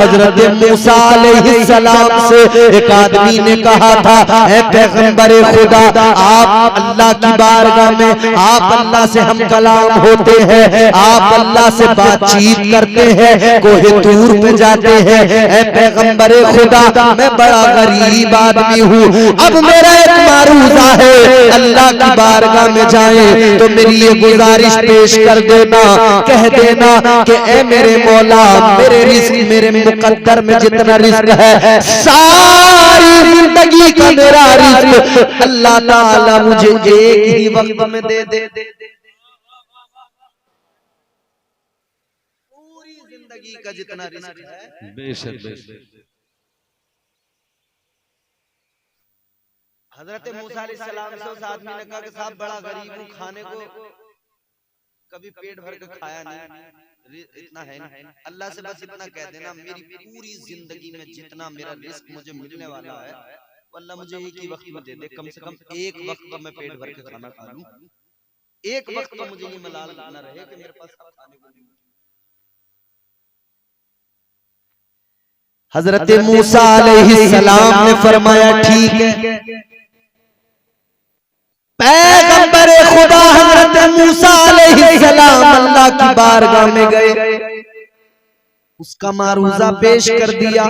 हजरत मूसा अलैहिस्सलाम से एक आदमी ने कहा था, ऐ पैगंबर खुदा, आप अल्लाह की बारगाह में, आप अल्लाह से हम कलाम होते हैं, आप अल्लाह से बातचीत करते हैं, कोहे तूर पे जाते हैं। ऐ पैगंबर खुदा, मैं बड़ा गरीब आदमी हूँ, अब मेरा एक मारूजा है, अल्लाह की बारगाह में जाए तो मेरी ये गुजारिश पेश कर देना, कह देना कि ऐ मेरे मौला, मेरे रिस्क, मेरे मुकद्दर में जितना रिस्क है, सारी जिंदगी का मेरा रिस्क अल्लाह ताला मुझे एक ही वक्त में दे दे। पूरी जिंदगी का जितना रिस्क है, बेशक बेशक। हजरत मूसा अलैहिस्सलाम से उस आदमी ने कहा कि साहब बड़ा गरीब हूँ, खाने को कभी पेट भर के खाया नहीं, इतना है नहीं, अल्लाह से बस इतना कह देना, मेरी पूरी जिंदगी में जितना मेरा रिस्क मुझे मिलने वाला है, अल्लाह मुझे एक ही वक्त में दे दे, कम से कम एक वक्त तो मैं पेट भर के खाना खा लूं, एक वक्त तो मुझे ये मलाल न रहे कि मेरे पास खाने को नहीं। हजरत मूसा अलैहिस्सलाम ने फरमाया ठीक है। पैगंबर खुदा हजरत मूसा अलैहिस्सलाम अल्लाह की बारगाह में गए, उसका मारूजा पेश कर दिया।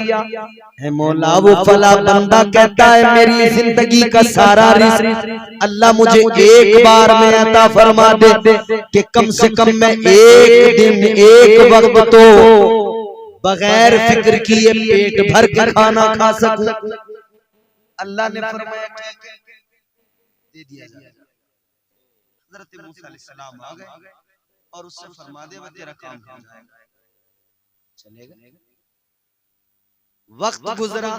है मौला, वो फला बंदा कहता है मेरी जिंदगी का सारा रिस्क अल्लाह मुझे एक बार में अता फरमा दे कि कम से कम मैं एक दिन एक वक्त तो बगैर फिक्र किए पेट भर के खाना खा सकूं। अल्लाह ने फरमाया ठीक है, दे दिया जाए। हजरत मूसा अलैहिस्सलाम आ गए और उससे फरमा दे तेरा काम हो जाएगा, चलेगा। वक्त गुजरा,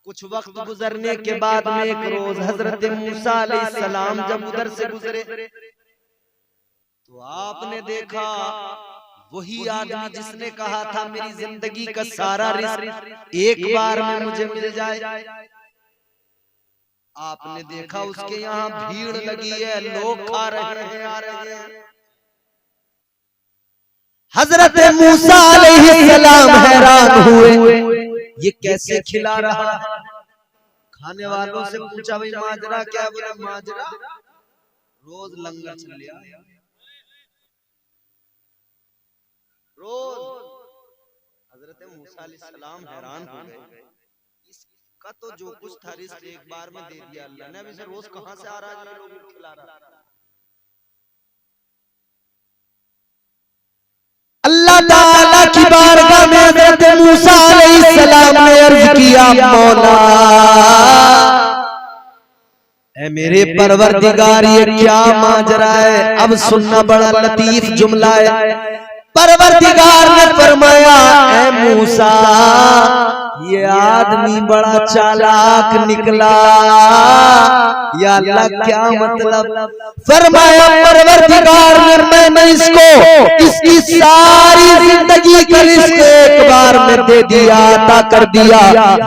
कुछ वक्त गुजरने के बाद में एक रोज हजरत मूसा अलैहिस्सलाम जब उधर से गुजरे तो आपने देखा वही आदमी जिसने कहा था मेरी जिंदगी का सारा रिस्क एक बार में मुझे मिल जाए, आपने देखा उसके यहाँ भीड़ लगी है, लोग खा रहे हैं, आ रहे हैं। हजरत मूसा अलैहिस्सलाम हैरान हुए, ये कैसे खिला रहा है। खाने वालों से पूछा भाई माजरा क्या, बोला माजरा रोज लंगर चल लिया, रोज। हजरत मूसा अलैहिस्सलाम हैरान हो गए, इसका तो जो कुछ था रिस्क एक बार में दे दिया अल्लाह ने, अब इसे रोज कहां से आ रहा है जो लोगों को खिला रहा है। अल्लाह ताला की बारगाह में हजरत मूसा अलैहिस्सलाम ने अर्ज किया, मौला ऐ मेरे परवरदिगार ये क्या माजरा है। अब सुनना, बड़ा लतीफ जुमला है। परवरदिगार ने फरमाया, ऐ मूसा ये आदमी बड़ा चालाक निकला। या अल्लाह क्या मतलब। फरमाया परवरदिगार ने मैंने इसको इसकी सारी जिंदगी का रिस्क एक बार में दे दिया, अता कर दिया।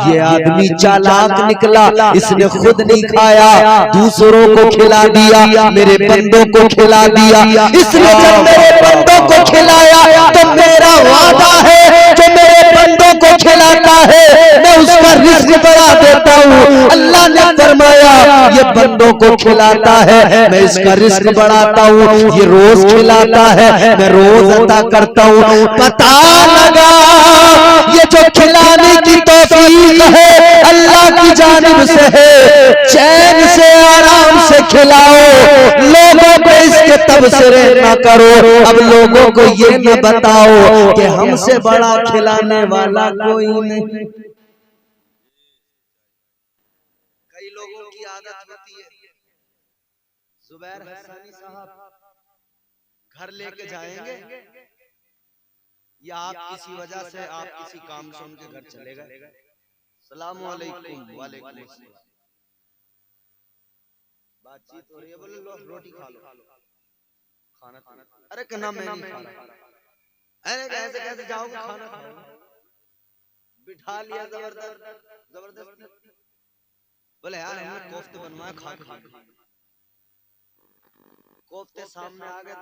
ये आदमी चालाक निकला, इसने खुद नहीं खाया, दूसरों को खिला दिया, मेरे बंदों को खिला दिया। इसने जब मेरे बंदों को खिलाया तो मेरा वादा है जो मेरे बंदों को खिलाता है मैं उसका रिस्क बढ़ा देता हूँ। अल्लाह ने फरमाया ये बंदों को खिलाता है मैं इसका रिस्क बढ़ाता हूँ, ये रोज खिलाता है मैं रोज अता करता हूँ। पता लगा ये जो खिलाने की तौफीक है अल्लाह की जानिब से है। चैन से आराम से खिलाओ, लोगों को इसके तबसरे न करो। अब लोगों को ये न बताओ कि हमसे बड़ा खिलाने वाला कोई नहीं। कई लोगों की आदत होती है, जुबैर हसानी साहब घर लेके जाएंगे या आप किसी वजह से आप किसी काम से उनके घर चले गए, सलाम अलैकुम, वालेकुम अस्सलाम, बातचीत हो रही है, बोले लो रोटी खा लो, खाना खाना, अरे कहना मैं नहीं खा रहा, अरे कैसे कैसे जाओगे खाना खाओ, बिठा लिया जबरदस्ती। बोले यार हमने कोफ्ते बनवाए खा के, कोफ्ते सामने आ गए,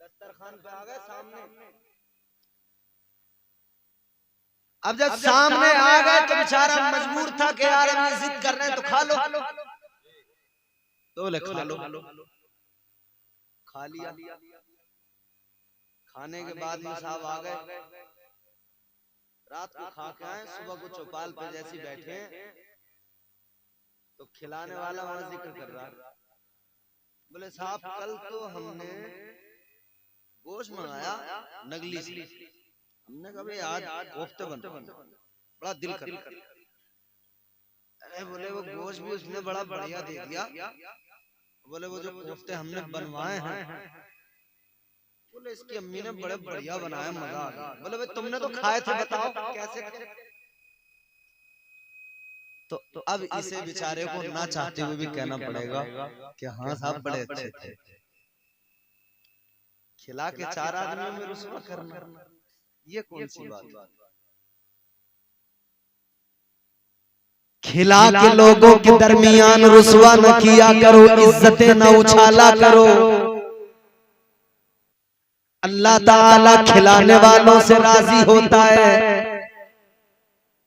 दस्तरखान पे आ गए सामने। अब जब सामने आ गए तो बेचारा मजबूर था कि यार हम ये जिद कर रहे हैं तो खा लो। तो बोले खा लो। खा लिया। खाने के बाद में साहब आ गए, रात को खा के आए, सुबह को चौपाल पे जैसे बैठे तो खिलाने वाला वहां जिक्र कर रहा, बोले साहब कल तो हमने गोश्त मंगाया नगली से, हमने कहा आज कोफ्ते बनते बड़ा दिल कर। अरे बोले वो गोश्त भी उसने बड़ा बढ़िया दे दिया। बोले वो जो कोफ्ते हमने बनवाए हैं, बोले इसकी अम्मी ने बड़े बढ़िया बनाया, मजा आ गया। बोले भाई तुमने तो खाए थे, बताओ कैसे थे? तो अब इसे बेचारे को ना चाहते हुए भी कहना पड़ेगा कि हाँ साहब बड़े अच्छे थे। खिला के 4 आदमियों में रुसवा करना, ये कौन सी बात? खिला के लोगों के दरमियान रुसवा न किया करो, इज्जतें न उछाला करो। अल्लाह ताला खिलाने वालों से राजी होता है,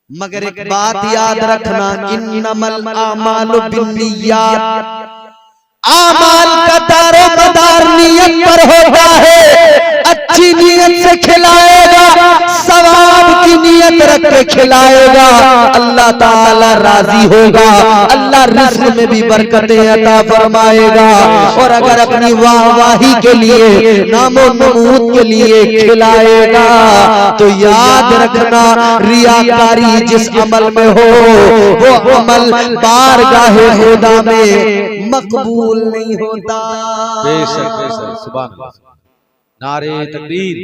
मगर एक बात याद रखना, इन्नमल आमालु बिन्नियात, आमाल का दारो मदार नियत पर होता है। अच्छी नीयत से खिलाएगा, सवाब की नीयत रख के खिलाएगा, अल्लाह ताला राजी होगा, अल्लाह रिज़्क़ में भी बरकतें अता फरमाएगा। और अगर अपनी वाहवाही के लिए, नामो नमूद के लिए खिलाएगा तो याद रखना, रियाकारी जिस अमल में हो वो अमल बारगाहे खुदा में मकबूल नहीं होता। बेशक बेशक, सुभान अल्लाह। नारे तकबीर,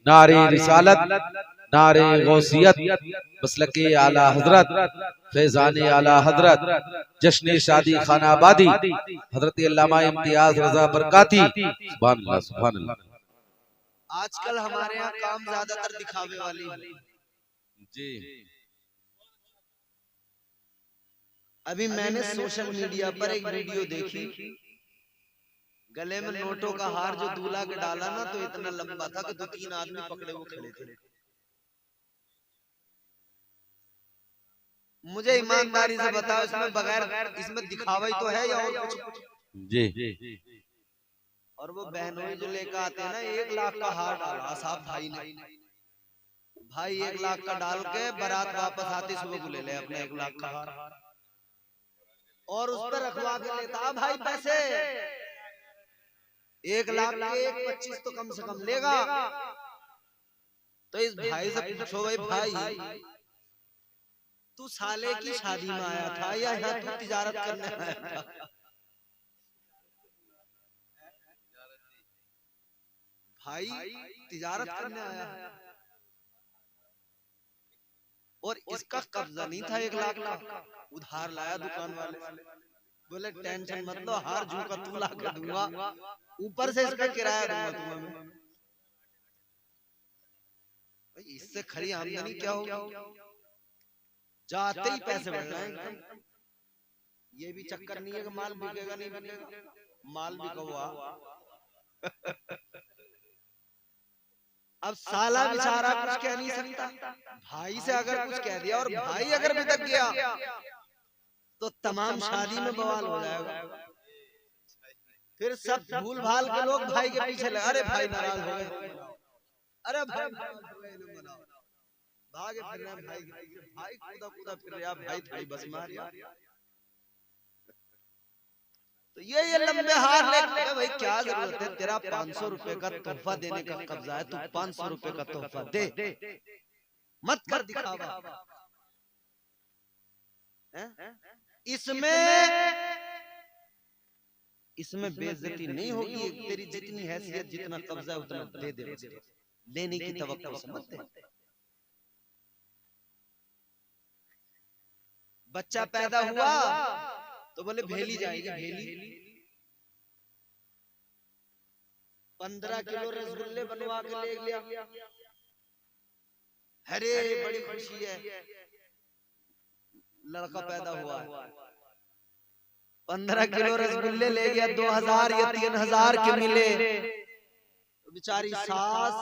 नारे रिसालत, नारे गौसियत, मसलके आला हजरत, फैजाने आला हजरत, जश्न शादी खानाबादी हजरत अल्लामा इम्तियाज रजा बरकाती। सुभान अल्लाह, सुभान अल्लाह। आजकल हमारे यहाँ काम ज्यादातर दिखावे वाली जी। अभी मैंने सोशल मीडिया पर एक वीडियो देखी, गले में नोटों का हार जो दूल्हा के डाला ना, तो इतना लंबा था कि 2-3 आदमी पकड़े हुए खड़े थे। मुझे ईमानदारी से बताओ, इसमें बगैर, इसमें दिखावा ही तो है या और कुछ? जी। और वो बहनोई जो लेकर आते हैं ना, 1 लाख का हार डाला साहब भाई ने। भाई 1 लाख का डाल के बारात वापस आती सुबह को ले ले अपना 1 लाख का हार, और उस पर रखवा के लेता भाई पैसे 1 लाख के 25 तो कम से कम लेगा। तो इस भाई से पूछो, भाई तू साले की शादी में आया था या यहाँ तू तिजारत करने आया था? भाई तिजारत करने आया, और इसका कब्जा नहीं था 1 लाख का, उधार लाया दुकान वाले। बोले टेंशन मत लो, हार झूका तू ला के दूंगा, ऊपर से इसका किराया दूंगा तुम्हें। इससे खरी आमदनी क्या होगी? जाते ही पैसे बढ़ रहे हैं। ये भी चक्कर नहीं है कि माल बिकेगा नहीं बिकेगा, माल बिका हुआ। अब साला बेचारा कुछ कह नहीं सकता, भाई से अगर कुछ कह दिया और भाई अगर बिदक गया तो तमाम शादी में बवाल हो जाएगा। फिर सब भूल भाल के लोग भाई के पीछे लगे, अरे भाई नाराज हो गए, अरे भाई भागे फिर रहे भाई के पीछे, भाई कूदा कूदा फिर रहा, भाई थाई बस मार यार। तो ये लंबे हार लेके भाई क्या जरूरत है? तेरा 500 रुपए का तोहफा देने का कब्जा है, तू 500 रुपए का तोहफा दे, मत कर दिखावा। इसमें बेइज्जती नहीं होगी, तेरी जितनी हैसियत जितना कब्जा उतना दे दे, लेने की तवक्कुल से मत दे। बच्चा पैदा हुआ तो बोले भेली जाएगी, भेली 15 किलो रसगुल्ले बनवा के ले गया। अरे बड़ी खुशी है, लड़का पैदा हुआ है। 15 किलो रसगुल्ले ले गया, 2000 या 3000 के मिले। बेचारी सास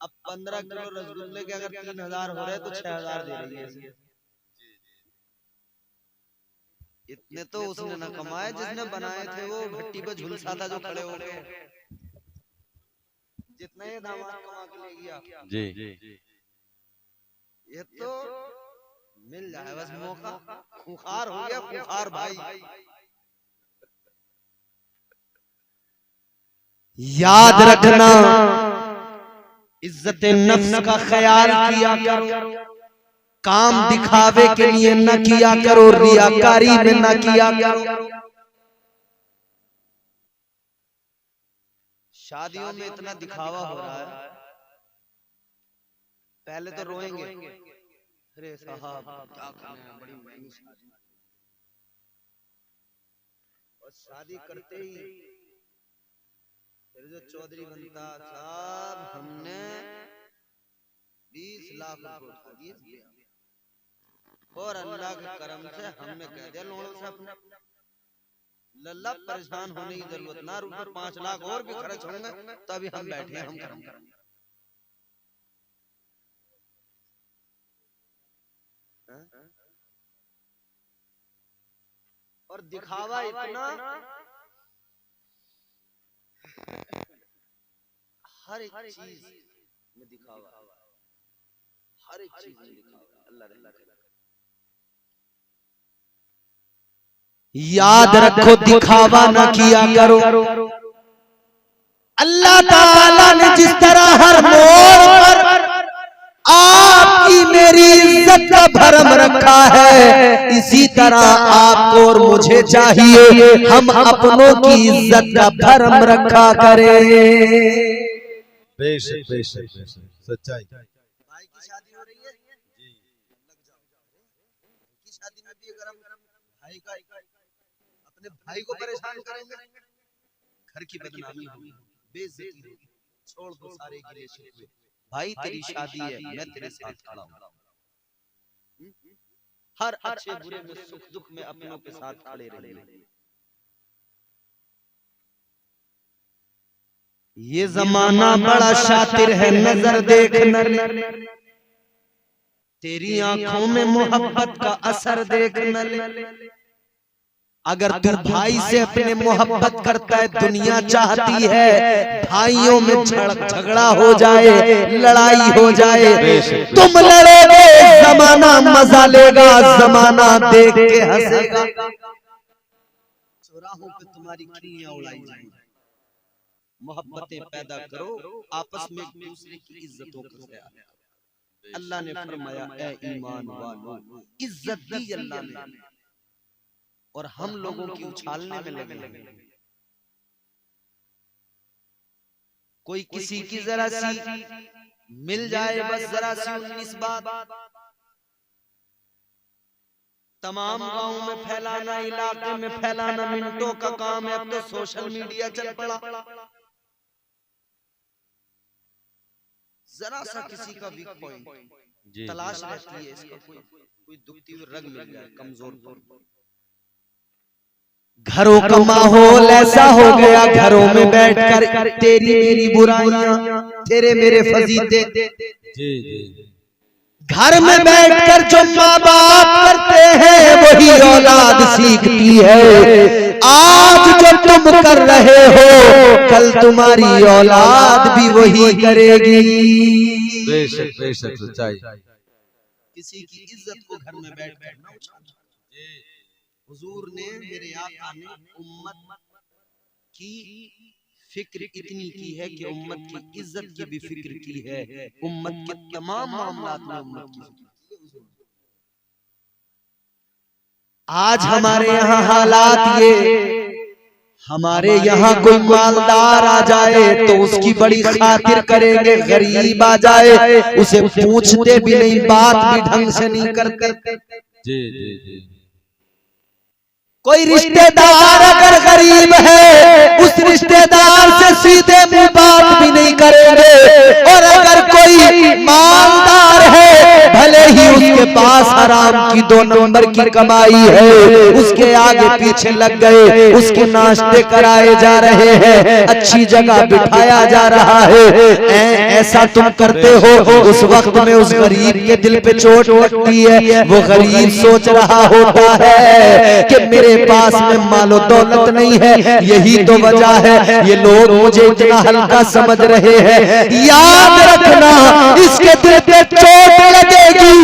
अब 15 किलो रसगुल्ले के अगर 3000 हो रहे तो 6000 दे रही है। इतने तो उसने न कमाए जिसने बनाए थे वो भट्टी पे झुलसा था जो खड़े हो गए, जितना ये दामाद कमा के ले गया। जी ये तो मिल जाए बस मौका, खुखार हो गया खुखार भाई। याद रखना इज्जत नफ्स का ख्याल किया करो, काम दिखावे के लिए न किया करो, रियाकारी में न किया करो। शादियों में इतना दिखावा हो रहा है, पहले तो रोएंगे, अरे साहब क्या करना है, बड़ी महंगी शादी, और शादी करते ही फिर जो चौधरी बनता साहब हमने 20 लाख रुपए उठा दिए और अल्लाह के करम से हमने कह दिया लोगों से अपने लल्ला परेशान होने की जरूरत ना, रुपए 5 लाख और भी खर्च होंगे तभी हम बैठे हम कर्म करेंगे। और दिखावा इतना, हर एक चीज में दिखावा, हर एक चीज में दिखावा। अल्लाह याद रखो दिखावा न किया करो। अल्लाह ताला ने जिस तरह हर मोड़ पर आपकी मेरी इज्जत का भरम रखा है, इसी तरह आपको और मुझे चाहिए हम अपनों की इज्जत का भरम रखा करें। बेशक बेशक सच्चाई। भाई की शादी हो रही है जी, लग जाओ। की शादी में भी अगर हम भाई का अपने भाई को परेशान करेंगे, घर की बदनामी होगी, बेइज्जती होगी, छोड़ दो सारे गिले शिकवे। भाई तेरी शादी है, मैं तेरे साथ खड़ा हूं, हर अच्छे बुरे में सुख दुख में अपनों के साथ खड़े रहेंगे। ये जमाना बड़ा शातिर है, नजर देखना, तेरी आंखों में मोहब्बत का असर देखना। अगर तू भाई से अपने मोहब्बत करता है, दुनिया चाहती है भाइयों में झगड़ा हो जाए, लड़ाई हो जाए, तुम लड़ोगे जमाना मजा लेगा, जमाना देख के हंसेगा, चौराहों पे तुम्हारी खिल्लियां उड़ाई जाएंगी। मोहब्बतें पैदा करो, आपस में एक दूसरे की इज्जतों का ख्याल। अल्लाह ने फरमाया ऐ ईमान वालों, इज्जत दी अल्लाह ने, और हम लोगों की उछालने में लगे हैं। कोई किसी की जरा सी मिल जाए, बस जरा सी 19 बात तमाम गांव में फैलाना, इलाके में फैलाना मिनटों का काम है। अब तो सोशल मीडिया चल पड़ा, जरा सा किसी का वीक पॉइंट तलाश रहती है, इसका कोई दुखती हुई रग मिल जाए, कमजोर पर। घरों का माहौल ऐसा हो गया, घरों में बैठकर तेरी मेरी बुराइयां, तेरे मेरे फजीते, घर में बैठकर जो माँ बाप करते हैं वही औलाद सीखती है। आज जो तुम कर रहे हो, कल तुम्हारी औलाद भी वही करेगी। बेशक बेशक सच्चाई। किसी की इज्जत को घर में बैठकर न उछालो। हुजूर ने, मेरे आका ने उम्मत की फिक्र इतनी की है कि उम्मत की इज्जत की भी फिक्र की है, उम्मत के तमाम मामलात में उम्मत की फिक्र। आज हमारे यहाँ हालात ये, हमारे यहाँ कोई मालदार आ जाए तो उसकी बड़ी खातिर करेंगे, गरीब आ जाए उसे पूछते भी नहीं, बात भी ढंग से नहीं करते। जी जी जी। कोई रिश्तेदार अगर गरीब है, उस रिश्तेदार से सीधे मुंह बात भी नहीं करेंगे, और अगर कोई मालदार है भले ही उसके पास हराम की 2 नंबर की कमाई है, उसके आगे पीछे लग गए, उसके नाश्ते कराए जा रहे हैं, अच्छी जगह बिठाया जा रहा है। ऐसा तुम करते हो, उस वक्त में उस गरीब के दिल पे चोट लगती है। वो गरीब सोच रहा होता है कि मेरे पास में मालो दौलत नहीं है, यही तो वजह है ये लोग मुझे इतना हल्का समझ रहे हैं। याद रखना, इसके दिल पे चोट लगेगी,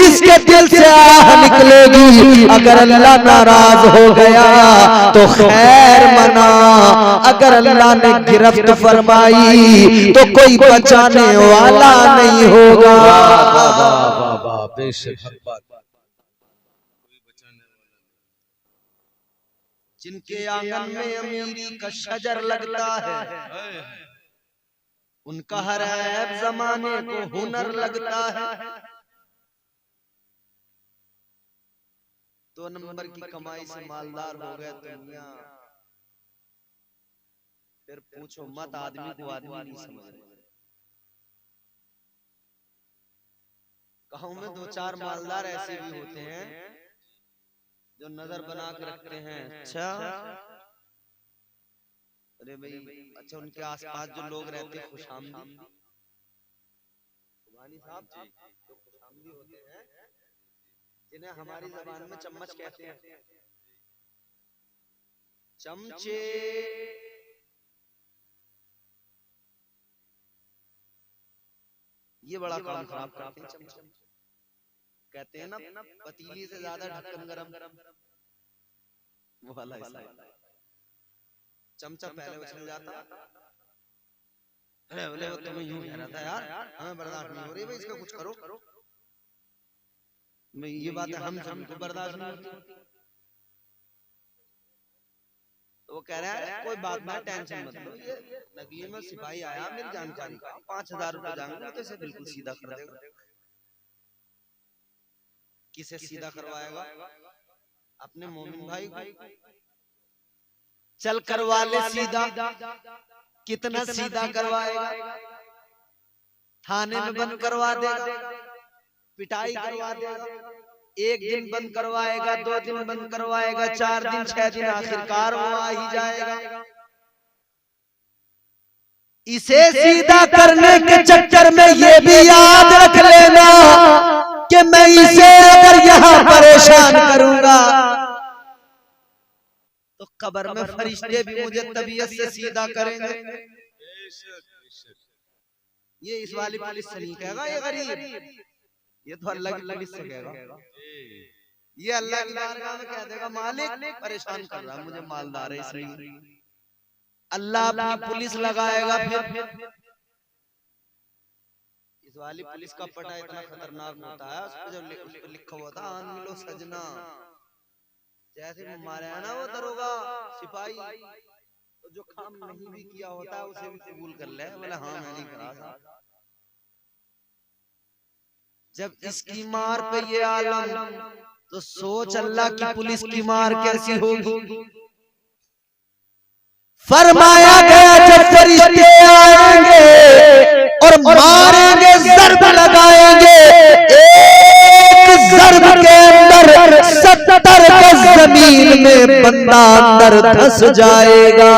इसके दिल से आह निकलेगी। अगर अल्लाह नाराज हो गया तो खैर मना, अगर अल्लाह ने गिरफ्त फरमाई तो कोई बचाने वाला नहीं होगा। बेशक हक बात। जिनके आंगन में अमीरी का शजर लगता है, उनका हर ऐब जमाने को हुनर लगता है। 2 नंबर की कमाई से मालदार हो गए दुनिया, फिर पूछो मत, आदमी को आदमी नहीं समझ रहे। गाँव में 2-4 मालदार ऐसे भी होते हैं जो नजर बना के रखते हैं। अच्छा, अरे भाई, अच्छा उनके आसपास जो लोग रहते हैं खुशामदी साहब, जो खुशामदी होते हैं, जिन्हें हमारी जबान में चम्मच कहते हैं, चमचे, ये बड़ा काम खराब करते हैं। चमचे कहते हैं ना, पतीली से ज्यादा ढक्कन गरम, वो वाला हिसाब। चमचा पहले उछल जाता, अरे बोले वो तुम्हें यूं कह रहा था यार, हमें बर्दाश्त नहीं हो रही भाई, इसका कुछ करो। ये बात है, हम सबको बर्दाश्त नहीं होती। तो वो कह रहा है कोई बात नहीं, टेंशन मत लो, ये नकली में सिपाही आया मेरी जानकारी का, 5000 रुपए जाएंगे तो इसे बिल्कुल सीधा कर देगा। किसे सीधा करवाएगा? अपने मोमिन भाई को। चल करवा ले सीधा, कितना सीधा करवाएगा? थाने में बंद करवा देगा, पिटाई करवा देगा, 1 दिन बंद करवाएगा, 2 दिन बंद करवाएगा, 4 दिन 6 दिन, आखिरकार वो आ ही जाएगा। इसे सीधा करने के चक्कर में ये भी याद रख लेना कि मैं इसे अगर यहाँ परेशान करूंगा तो कब्र में फरिश्ते भी मुझे तबीयत से सीधा करेंगे। ये इस वाली पुलिस से नहीं कहेगा ये गरीब, ये तो अल्लाह की पुलिस से कहेगा। ये अल्लाह की बारगाह में कह देगा मालिक परेशान कर रहा है मुझे, मालदार है इसलिए। अल्लाह अपनी पुलिस लगाएगा। फिर इस वाली पुलिस का पटा इतना खतरनाक होता है, उस पर जब लिखा हुआ था आन मिलो सजना, जैसे मारे है ना वो दरोगा सिपाही, तो जो काम नहीं भी किया होता है उसे भी कबूल कर ले, बोले हाँ मैं नहीं करा था। जब इसकी मार पे ये आलम, तो सोच अल्लाह की पुलिस की मार कैसी होगी। फरमाया गया जब फरिश्ते आएंगे और मारेंगे, ज़र्ब लगाएंगे, एक ज़र्ब के अंदर 70 गज जमीन में बंदा अंदर धंस जाएगा।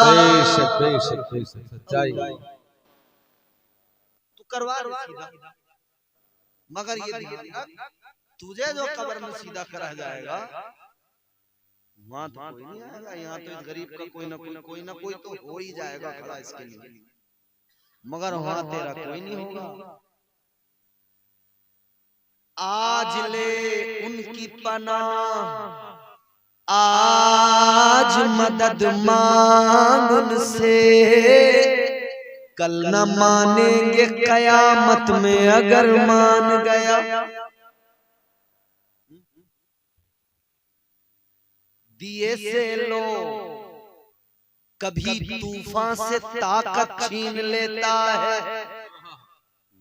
बेशक बेशक बेशक सच्चाई। तू करवा सीधा, मगर ये ध्यान रख, तुझे जो कब्र में सीधा करा जाएगा वहां तो कोई नहीं आएगा। यहाँ तो इस गरीब का कोई ना कोई तो हो ही जाएगा खड़ा इसके लिए, मगर वहां तेरा कोई नहीं होगा। आज ले उनकी पनाह, आज मदद मांग उनसे, कल न मानेंगे कयामत में अगर मान गया। दिए से लो, कभी तूफान से ताकत छीन लेता है,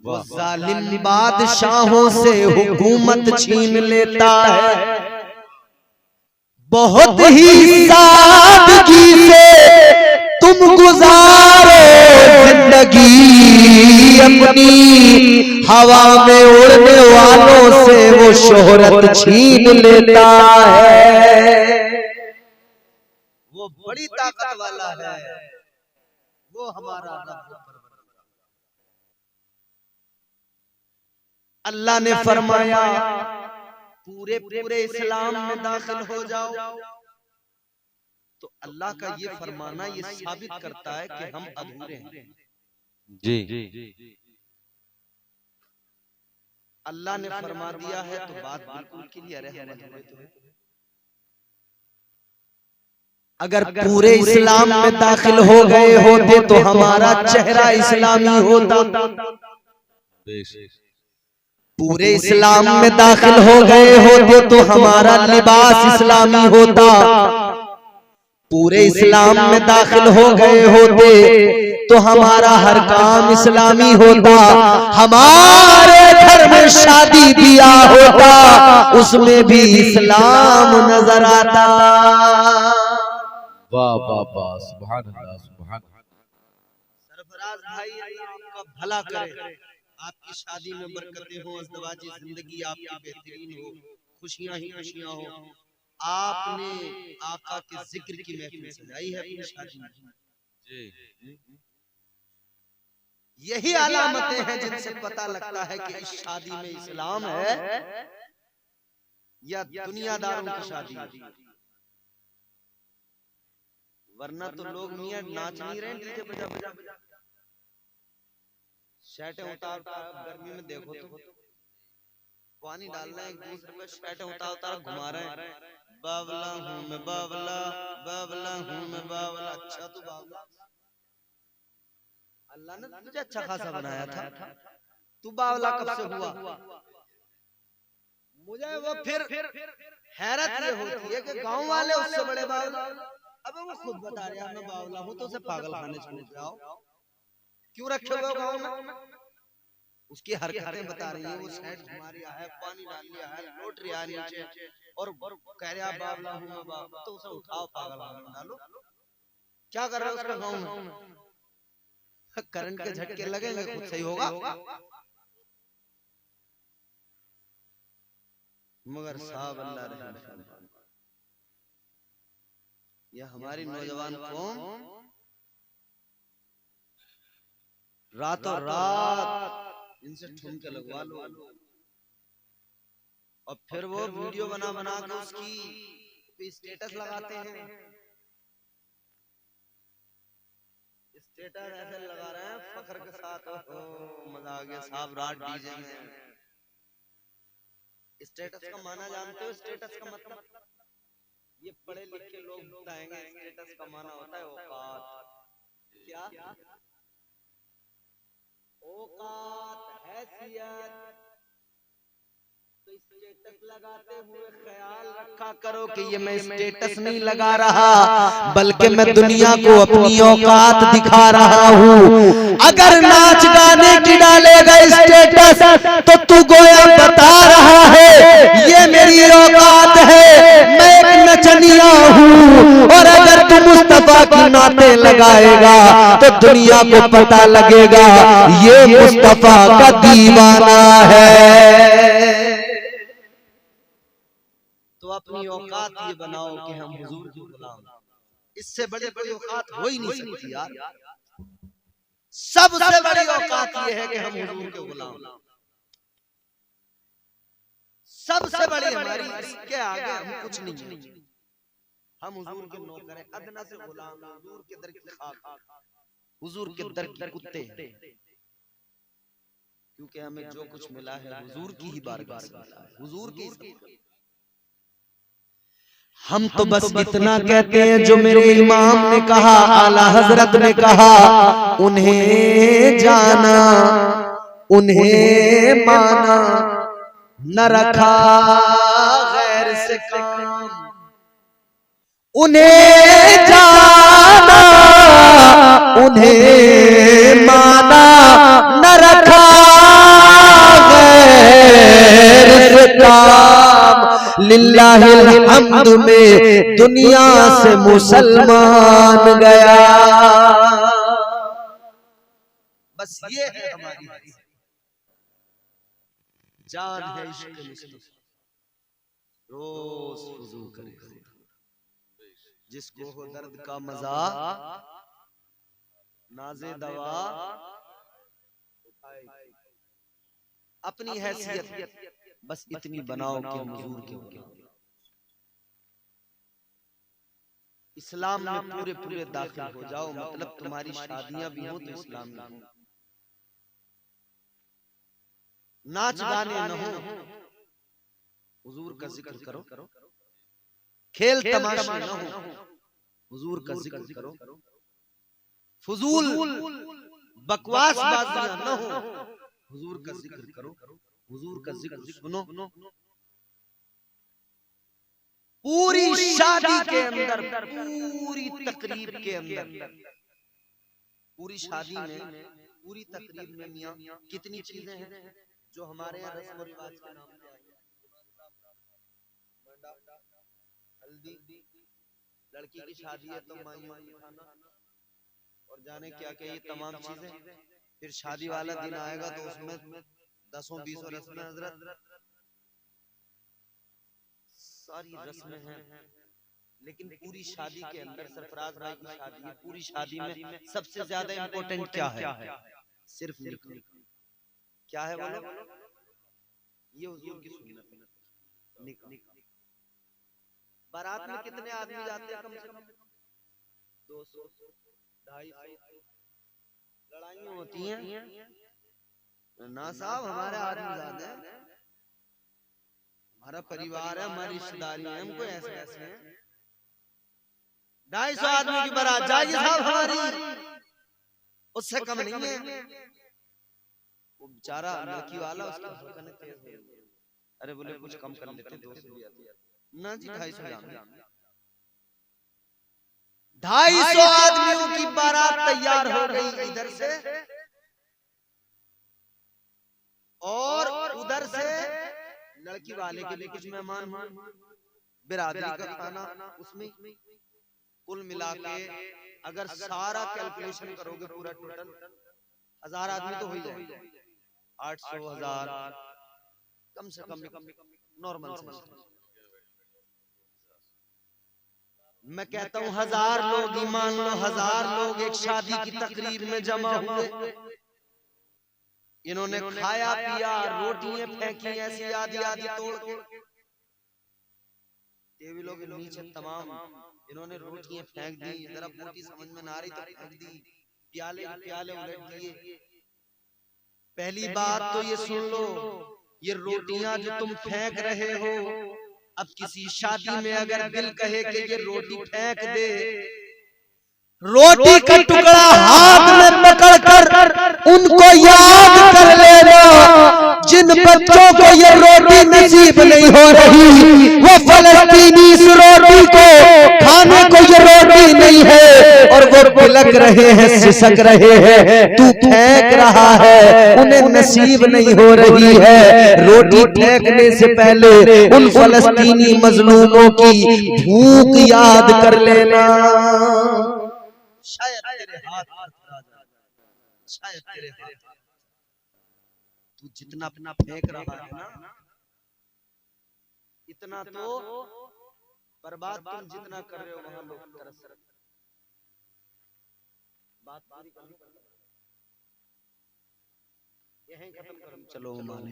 वो जालिम बादशाहों से हुकूमत छीन लेता है। बहुत ही सादगी से तुम गुजारो जिंदगी, अपनी हवा में उड़ने वालों से वो शोहरत छीन लेता है। वो बड़ी ताकत वाला है, वो हमारा रब। अल्लाह ने फरमाया पूरे पूरे इस्लाम में दाखिल हो जाओ। तो अल्लाह का ये फरमाना ये साबित करता है कि हम अधूरे हैं। जी अल्लाह ने फरमा दिया है तो बात बिल्कुल क्लियर है, हम अधूरे तो हैं। अगर पूरे इस्लाम में दाखिल हो गए होते तो हमारा चेहरा इस्लामी होता। पूरे इस्लाम में दाखिल हो गए होते तो हमारा लिबास इस्लामी होता। पूरे इस्लाम में दाखिल हो गए होते तो हमारा हर काम इस्लामी होता। हमारे घर में शादी ब्याह होता, उसमें भी इस्लाम नजर आता। वाह वाह वाह, सुभान अल्लाह सुभान अल्लाह। सरफराज भाई अल्लाह आपका भला करे, आपकी शादी में बरकतें हो, अज़दवाजी जिंदगी आपकी बेहतरीन हो, खुशियां ही खुशियां हो। आपने आका के जिक्र की महफिल सजाई है अपनी शादी में। यही अलामतें हैं जिनसे पता लगता है कि इस शादी में इस्लाम है या दुनियादारों की शादी है। वरना तो लोग मियां नाच नहीं रहे डीजे बजा बजा, शर्टें उतार उतार, गर्मी में देखो तो पानी डालना है एक दूसरे पे, शर्टें उतार उतार घुमा रहे हैं। बावला हूँ मैं बावला, बावला हूँ मैं बावला। अच्छा तू बावला, अल्लाह ने तुझे अच्छा खासा बनाया था, तू बावला कब से हुआ? मुझे वो फिर हैरत ये होती है कि गांव वाले उससे बड़े बावला। अबे वो खुद बता रहा है मैं बावला हूँ, तो उसे पागल खाने छोड़ जाओ। क्यों रखे हुए गांव में? उसकी हरकतें बता रही है, वो शर्ट घुमा रहा है, पानी डाल लिया है, लौट रहा है नीचे और कह रहा है बावला हूँ मैं बावला। तो उसे उठाओ पागल खाने में डालो। क्या कर रहा है उसका गांव में? करंट के झटके लगेंगे, खुद सही होगा। मगर साहब अल्लाह रहम फरमाए, यह हमारी नौजवान कौम रातों रात इनसे ठुमके लगवा लो और फिर वो वीडियो बना बना के उसकी स्टेटस लगाते हैं। स्टेटस ऐसे लगा रहे हैं फख्र के साथ, मजा आ गया साहब रात डीजे में। स्टेटस का माना जानते हो? स्टेटस का मतलब ये पढ़े लिखे लोग बताएंगे, स्टेटस का माना होता है औकात। क्या औकात, हैसियत। तो स्टेटस लगाते हुए ख्याल रखा करो कि ये मैं स्टेटस नहीं लगा रहा, बल्कि मैं दुनिया को अपनी औकात दिखा रहा हूँ। अगर नाच गाने की डालेगा स्टेटस तो तू गोया बता रहा है ये मेरी औकात है, मैं एक नचनिया हूँ। और अगर तू मुस्तफा की नाते लगाएगा तो दुनिया को पता लगेगा ये मुस्तफा का दीवाना है। तो अपनी औकात ये बनाओ कि हम हुजूर के गुलाम, इससे बड़ी कोई औकात हो ही नहीं सकती यार। सबसे बड़ी औकात ये है कि हम हुजूर के गुलाम, सबसे बड़ी हमारी, इसके आगे हम कुछ नहीं है। हम हुजूर के नौकर हैं, अदना से गुलाम, हुजूर के दर की खाक, हुजूर के दर की कुत्ते। क्योंकि हमें जो कुछ मिला है हुजूर की ही बारगाह से मिला है, हुजूर की। हम तो बस इतना कहते हैं जो मेरे इमाम ने कहा, आला हजरत ने कहा, उन्हें जाना उन्हें माना, न रखा गैर से काम। उन्हें जाना उन्हें माना, न रखा गैर से काम। लिल्लाहिल हम्द में दुनिया से मुसलमान गया। बस ये है हमारी हैसियत। जान है इश्क मुस्तफा, रोज वुजू करे, जिसको हो दर्द का मजा नाज़े दवा अपनी हैसियत बस इतनी बनाओ कि हम हुजूर के हो। इस्लाम में पूरे पूरे दाखिल हो जाओ, मतलब तुम्हारी शादियां भी हो तो इस्लाम में हो, नाच गाने न हो, हुजूर का जिक्र करो, खेल तमाशे न हो, हुजूर का जिक्र करो, फजूल बकवास बाजियां न हो, हुजूर का जिक्र करो, हुजूर का जिक्र सुनो। पूरी शादी के अंदर, पूरी तकरीब के अंदर, पूरी शादी में, पूरी तकरीब में मियां कितनी चीजें हैं जो हमारे यहाँ रस्म और रिवाज के नाम पे आई हैं। हल्दी, लड़की की शादी है तो माइयों को खाना और जाने क्या क्या ये तमाम चीजें। फिर शादी वाला दिन आएगा तो उसमें 10-20 रस्में हजरत, सारी रस्में हैं। लेकिन पूरी शादी के अंदर सरफराज भाई की शादी है, पूरी शादी में सबसे ज्यादा इम्पोर्टेंट क्या है? सिर्फ निकाह। क्या है बोलो? ये हुजूर की सुन्नत है, निकाह। बारात में कितने आदमी जाते हैं? कम से कम 200, 250। लड़ाइयाँ होती हैं ना साहब, हमारे आदमी ज्यादा है, हमारा परिवार है, हमारी रिश्तेदारी है, हमको ऐसे ऐसे हैं। 250 आदमी की बारात जाएगी साहब हमारी, उससे कम नहीं है। वो बेचारा लड़की वाला, उसकी धड़कन तेज हो गई, अरे बोले कुछ कम कर लेते, 200 भी आते ना जी, 250 जान। 250 आदमियों की बारात तैयार हो गई इधर से, और उधर से लड़की वाले के लिए कुछ मेहमान, बिरादरी का खाना, उसमें कुल मिला के अगर सारा कैलकुलेशन करोगे पूरा टोटल 1000 आदमी तो हो ही जाएगा। 800, 1000 कम से कम नॉर्मल से। मैं कहता हूँ 1000 लोग ही मान लो, 1000 लोग एक शादी की तकरीर में जमा हुए, इन्होंने खाया पिया, रोटियां फेंकी ऐसी आधी आधी तोड़ के, टेबलों के नीचे तमाम इन्होंने रोटियां फेंक दी, जरा बोटी समझ में ना रही तो फेंक दी, प्याले प्याले उलट दिए। पहली बात तो ये सुन लो, ये रोटियां जो तुम फेंक रहे हो, अब किसी शादी में अगर दिल कहे कि ये रोटी फेंक दे, रोटी का टुकड़ा हाथ में पकड़कर उनको याद कर लेना, जिन बच्चों को ये रोटी नसीब नहीं हो रही, वो फलस्तीनी इस रोटी को खाने को ये रोटी नहीं है, और वो बिलक रहे हैं, सिसक रहे हैं, तू फेंक रहा है, उन्हें नसीब नहीं हो रही है। रोटी फेंकने से पहले उन फलस्तीनी मजलूमों की भूख याद कर लेना, शायद तेरे हाथ आ जाए, शायद तेरे हाथ। तू जितना अपना फेंक रहा है ना, इतना तो बर्बाद तुम जितना कर रहे हो वहां लोग तरस रहे। बात पूरी करनी, यहीं खत्म करो, चलो माने